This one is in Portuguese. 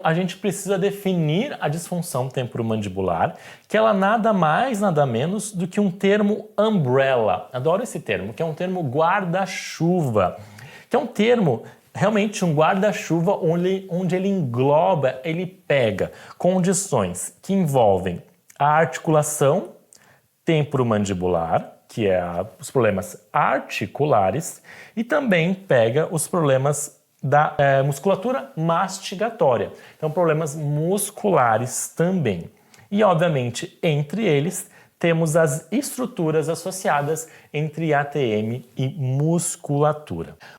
A gente precisa definir a disfunção temporomandibular, que ela nada mais, nada menos do que um termo umbrella. Adoro esse termo, que é um termo guarda-chuva, que é um termo realmente um guarda-chuva onde ele engloba, ele pega condições que envolvem a articulação temporomandibular, que é os problemas articulares, e também pega os problemas da musculatura mastigatória. Então, problemas musculares também. E, obviamente, entre eles, temos as estruturas associadas entre ATM e musculatura.